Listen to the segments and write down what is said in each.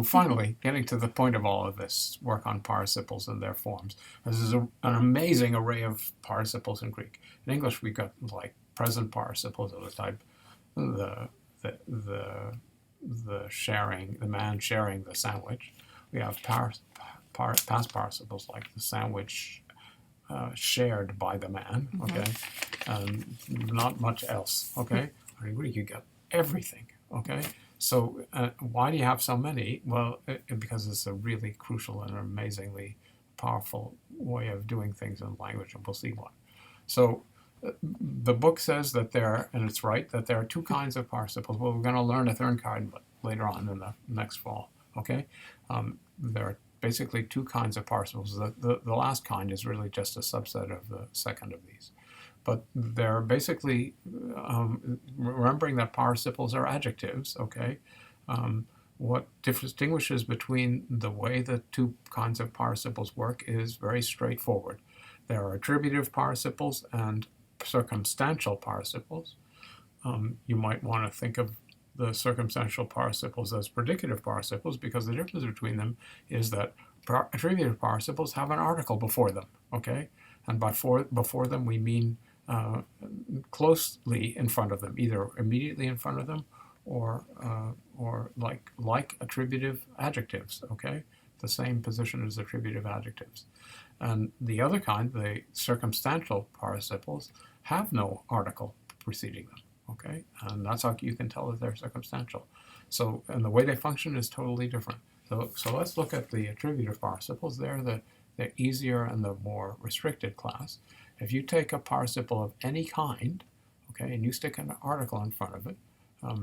finally, getting to the point of all of this work on participles and their forms. This is an amazing array of participles in Greek. In English, we've got like present participles of the type, the sharing, the man sharing the sandwich. We have past participles like the sandwich shared by the man. Okay, not much else. Okay, in Greek you got everything. Okay. So why do you have so many? Well, because it's a really crucial and amazingly powerful way of doing things in language, and we'll see why. So the book says that there, and it's right, that there are two kinds of participles. Well, we're going to learn a third kind later on in the next fall, okay? There are basically two kinds of participles. The last kind is really just a subset of the second of these. But they're basically remembering that participles are adjectives, okay? What distinguishes between the way the two kinds of participles work is very straightforward. There are attributive participles and circumstantial participles. You might want to think of the circumstantial participles as predicative participles because the difference between them is that attributive participles have an article before them, okay? And before them we mean closely in front of them, either immediately in front of them or like attributive adjectives, okay? The same position as attributive adjectives. And the other kind, the circumstantial participles, have no article preceding them, okay? And that's how you can tell that they're circumstantial. So, and the way they function is totally different. So let's look at the attributive participles. They're the easier and the more restricted class. If you take a participle of any kind, okay, and you stick an article in front of it,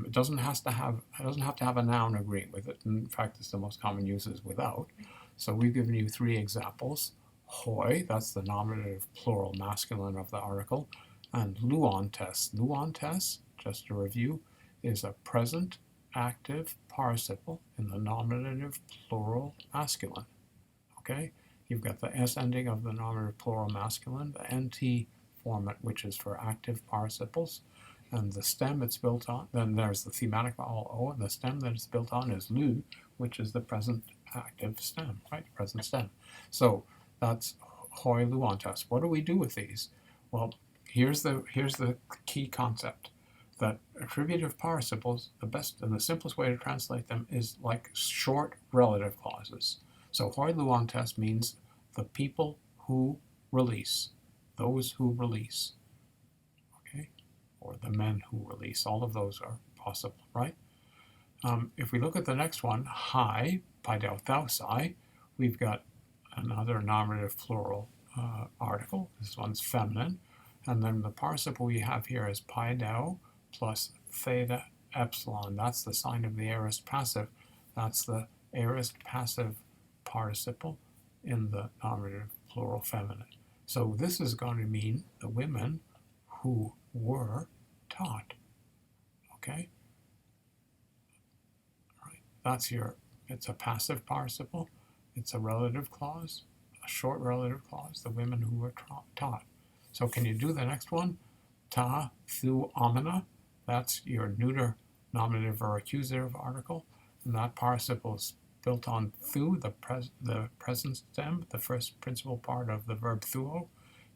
it doesn't have to have a noun agreeing with it. In fact, it's the most common use is without. So we've given you three examples. Hoi, that's the nominative plural masculine of the article, and luontes. Luontes, just to review, is a present active participle in the nominative plural masculine. Okay? You've got the S ending of the nominative plural masculine, the NT format, which is for active participles, and the stem it's built on. Then there's the thematic vowel O, and the stem that it's built on is lu, which is the present active stem, right? Present stem. So that's hoi luontes. What do we do with these? Well, here's the key concept. That attributive participles, the best and the simplest way to translate them is like short relative clauses. So hoi luontes means the people who release, those who release, okay? Or the men who release. All of those are possible, right? If we look at the next one, hai, paidao thausai, we've got another nominative plural article. This one's feminine. And then the participle we have here is paidao plus theta epsilon. That's the sign of the aorist passive. That's the aorist passive participle in the nominative plural feminine. So this is going to mean the women who were taught. Okay? All right. That's it's a passive participle. It's a relative clause, a short relative clause, the women who were taught. So can you do the next one? Ta, thu, amina. That's your neuter nominative or accusative article. And that participle is built on thu, the present stem, the first principal part of the verb thuo.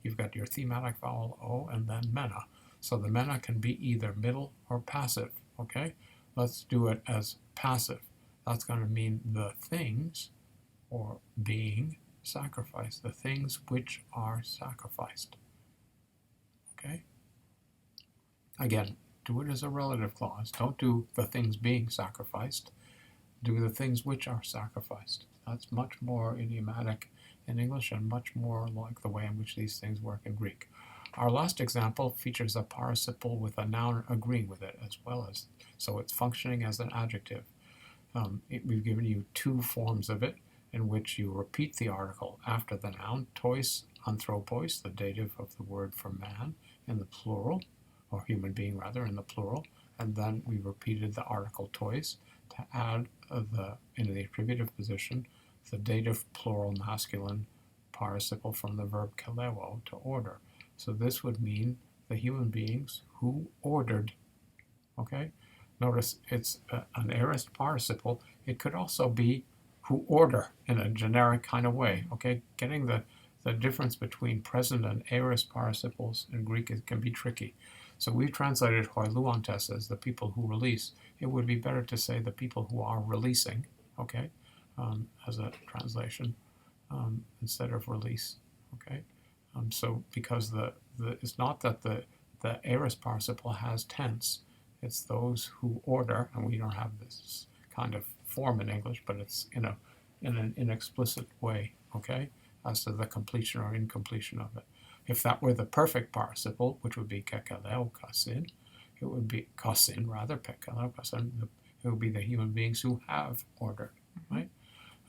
You've got your thematic vowel o and then mena. So the mena can be either middle or passive, okay? Let's do it as passive. That's going to mean the things or being sacrificed, the things which are sacrificed, okay? Again, do it as a relative clause. Don't do the things being sacrificed. Do the things which are sacrificed. That's much more idiomatic in English and much more like the way in which these things work in Greek. Our last example features a participle with a noun agreeing with it as well as, so it's functioning as an adjective. We've given you two forms of it in which you repeat the article after the noun, tois anthropos, the dative of the word for man in the plural, or human being rather, in the plural, and then we repeated the article tois to add in the attributive position the dative plural masculine participle from the verb kaleo, to order. So this would mean the human beings who ordered, okay? notice it's an aorist participle. It could also be who order in a generic kind of way, okay? Getting the difference between present and aorist participles in Greek can be tricky. So we've translated hoiluantes as the people who release. It would be better to say the people who are releasing, okay, as a translation, instead of release, okay? So because it's not that the aorist participle has tense, it's those who order, and we don't have this kind of form in English, but it's in an inexplicit way, okay, as to the completion or incompletion of it. If that were the perfect participle, which would be kekaleo kasin, it would be kasin rather, pekaleo kasin, it would be the human beings who have ordered, right?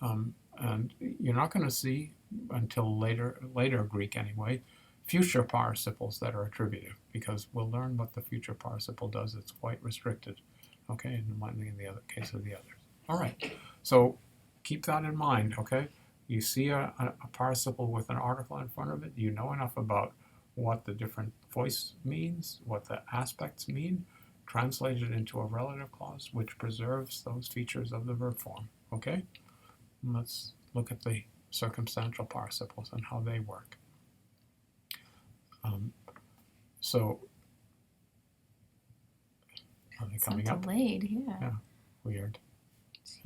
And you're not going to see until later Greek anyway, future participles that are attributive, because we'll learn what the future participle does. It's quite restricted, okay, in the other case of the others. All right, so keep that in mind, okay? You see a participle with an article in front of it, you know enough about what the different voice means, what the aspects mean, translate it into a relative clause, which preserves those features of the verb form, okay? And let's look at the circumstantial participles and how they work. So, are they coming up? Delayed, yeah. Yeah, weird.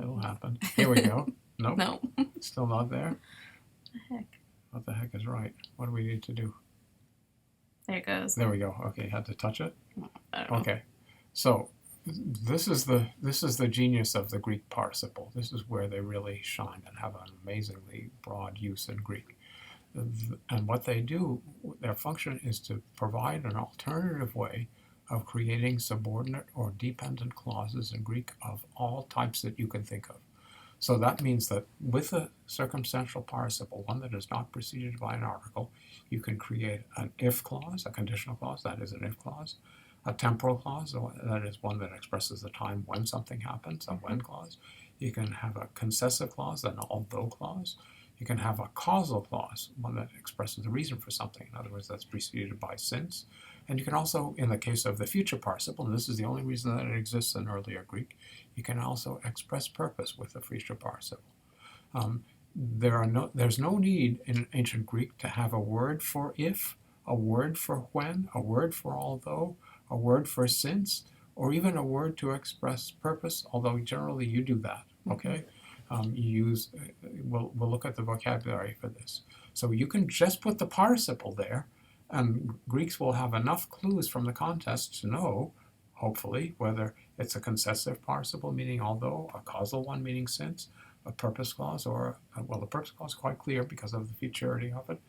It'll happen. Here we go. Nope. No. Still not there? What the heck? What the heck is right? What do we need to do? There it goes. There we go. Okay, had to touch it? I don't know. Okay. So this is the genius of the Greek participle. This is where they really shine and have an amazingly broad use in Greek. And what they do, their function is to provide an alternative way of creating subordinate or dependent clauses in Greek of all types that you can think of. So that means that with a circumstantial participle, one that is not preceded by an article, you can create an if clause, a conditional clause, that is an if clause, a temporal clause, that is one that expresses the time when something happens, a when clause. You can have a concessive clause, an although clause. You can have a causal clause, one that expresses the reason for something. In other words, that's preceded by since. And you can also, in the case of the future participle, and this is the only reason that it exists in earlier Greek, you can also express purpose with the future participle. There's no need in ancient Greek to have a word for if, a word for when, a word for although, a word for since, or even a word to express purpose, although generally you do that, okay? We'll look at the vocabulary for this. So you can just put the participle there, and Greeks will have enough clues from the context to know, hopefully, whether it's a concessive participle, meaning although, a causal one, meaning since, a purpose clause, or, well, the purpose clause is quite clear because of the futurity of it,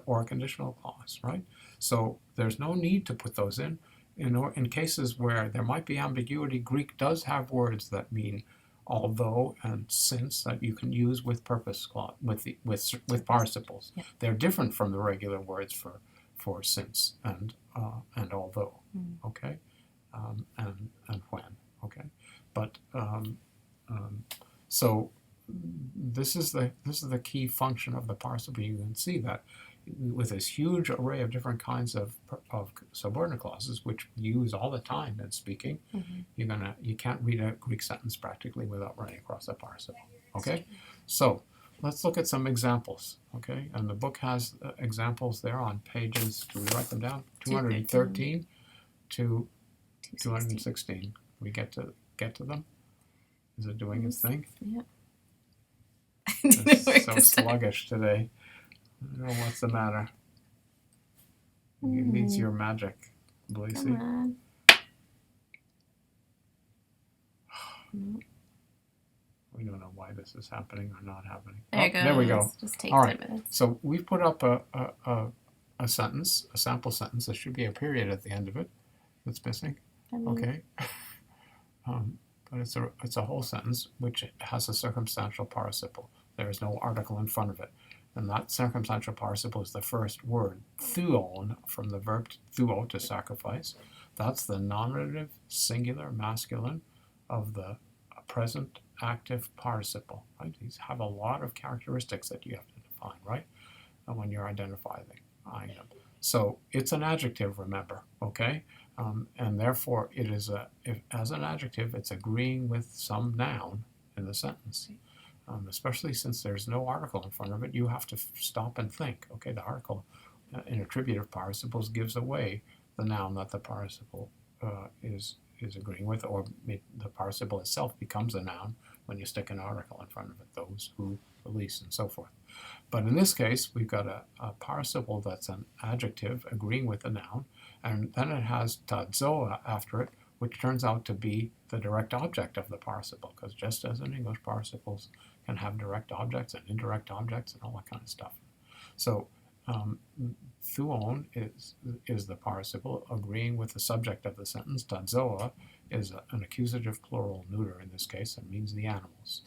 or a conditional clause, right? So there's no need to put those in. In cases where there might be ambiguity, Greek does have words that mean although and since that you can use with purpose clause, with participles. Yeah. They're different from the regular words for since and although, okay, and when, okay, but so this is the key function of the participle. You can see that with this huge array of different kinds of subordinate clauses, which we use all the time in speaking, you can't read a Greek sentence practically without running across a participle. Okay, so let's look at some examples. Okay, and the book has examples there on pages. Do we write them down? 213 to 216. We get to them. Is it doing its thing? Yeah. It's so sluggish today. I don't know what's the matter. It needs your magic, Belisi. Come on. We don't know why this is happening or not happening. There it goes. There we go. Just take All 10 right. minutes. So we've put up a sentence, a sample sentence. There should be a period at the end of it that's missing. Okay. But it's a whole sentence which has a circumstantial participle. There is no article in front of it. And that circumstantial participle is the first word, thuon, from the verb thuo, to sacrifice. That's the nominative singular masculine of the present active participle, right? These have a lot of characteristics that you have to define, right? And when you're identifying them. So it's an adjective, remember, okay? And therefore it is as an adjective, it's agreeing with some noun in the sentence. Especially since there's no article in front of it, you have to stop and think. Okay, the article in attributive participles gives away the noun that the participle is agreeing with, or the participle itself becomes a noun when you stick an article in front of it, those, who, release, and so forth. But in this case, we've got a participle that's an adjective agreeing with the noun, and then it has tazoa after it, which turns out to be the direct object of the participle, because just as in English, participles can have direct objects and indirect objects and all that kind of stuff. So thuon is the participle agreeing with the subject of the sentence. Tazoa is an accusative plural neuter in this case. It means the animals.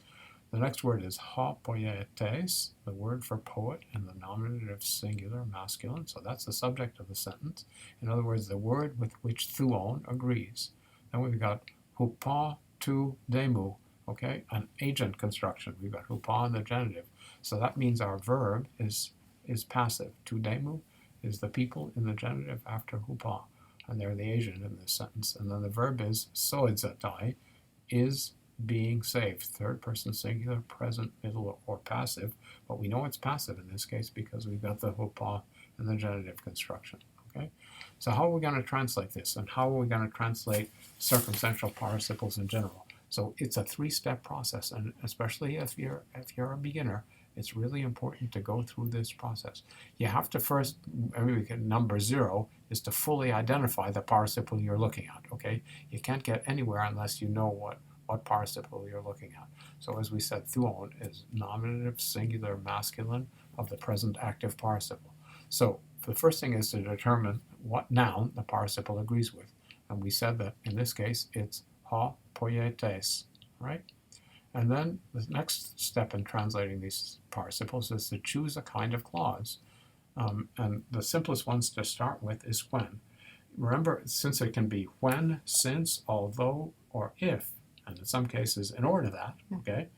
The next word is ha poietes, the word for poet in the nominative singular masculine. So that's the subject of the sentence. In other words, the word with which thuon agrees. Then we've got hupa tu demu, okay, an agent construction. We've got hupa in the genitive. So that means our verb is passive. Tu demu is the people in the genitive after hupa, and they're the agent in this sentence. And then the verb is soedzatai, is being saved, third person singular, present, middle, or passive, but we know it's passive in this case because we've got the hupa in the genitive construction. Okay, so how are we going to translate this, and how are we going to translate circumstantial participles in general? So it's a three-step process, and especially if you're a beginner, it's really important to go through this process. You have to first, number 0 is to fully identify the participle you're looking at. Okay, you can't get anywhere unless you know what participle you're looking at. So as we said, thuon is nominative singular masculine of the present active participle. So the first thing is to determine what noun the participle agrees with. And we said that in this case it's ha poietes, right? And then the next step in translating these participles is to choose a kind of clause. And the simplest ones to start with is when. Remember, since it can be when, since, although, or if, and in some cases in order that, okay,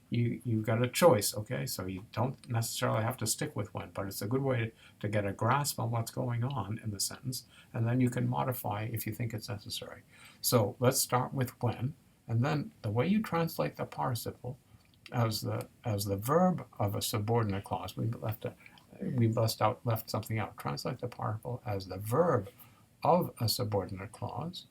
you've got a choice, okay, so you don't necessarily have to stick with when, but it's a good way to get a grasp on what's going on in the sentence, and then you can modify if you think it's necessary. So let's start with when, and then the way you translate the participle as the verb of a subordinate clause, left something out. Translate the participle as the verb of a subordinate clause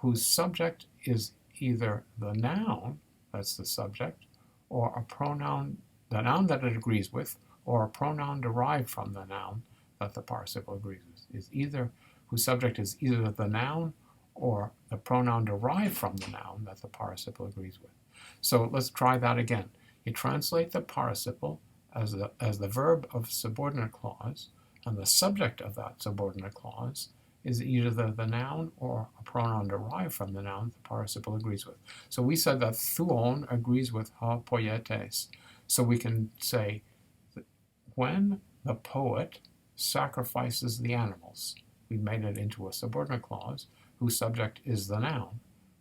whose subject is either the noun, that's the subject, or a pronoun, the noun that it agrees with, or a pronoun derived from the noun that the participle agrees with, whose subject is either the noun or the pronoun derived from the noun that the participle agrees with. So let's try that again. You translate the participle as the verb of subordinate clause, and the subject of that subordinate clause is either the noun or a pronoun derived from the noun the participle agrees with. So we said that thuon agrees with ha poietes. So we can say when the poet sacrifices the animals, we made it into a subordinate clause whose subject is the noun.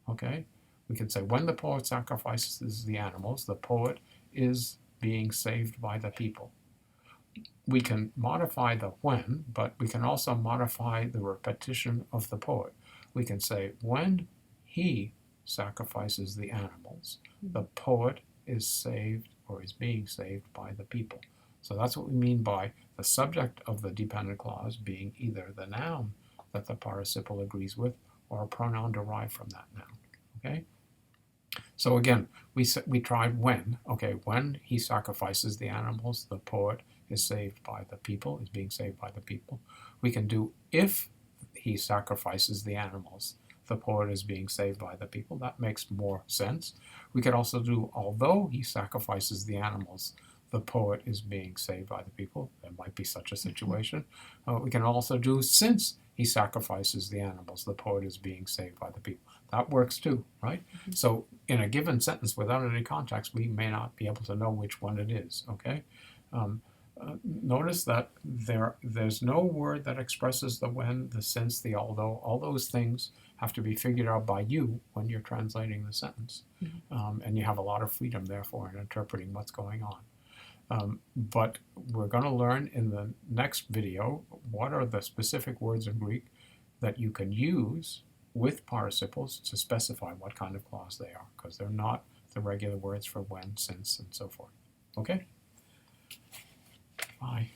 Okay? We can say when the poet sacrifices the animals, the poet is being saved by the people. We can modify the when, but we can also modify the repetition of the poet. We can say when he sacrifices the animals, the poet is saved or is being saved by the people. So that's what we mean by the subject of the dependent clause being either the noun that the participle agrees with or a pronoun derived from that noun. Okay? So again, we tried when. Okay, when he sacrifices the animals, the poet is saved by the people, is being saved by the people. We can do if he sacrifices the animals, the poet is being saved by the people. That makes more sense. We could also do although he sacrifices the animals, the poet is being saved by the people. There might be such a situation. We can also do since he sacrifices the animals, the poet is being saved by the people. That works too, right? Mm-hmm. So in a given sentence, without any context, we may not be able to know which one it is, okay? Notice that there's no word that expresses the when, the since, the although. All those things have to be figured out by you when you're translating the sentence. Mm-hmm. And you have a lot of freedom, therefore, in interpreting what's going on. But we're going to learn in the next video what are the specific words in Greek that you can use with participles to specify what kind of clause they are, because they're not the regular words for when, since, and so forth. Okay? Bye.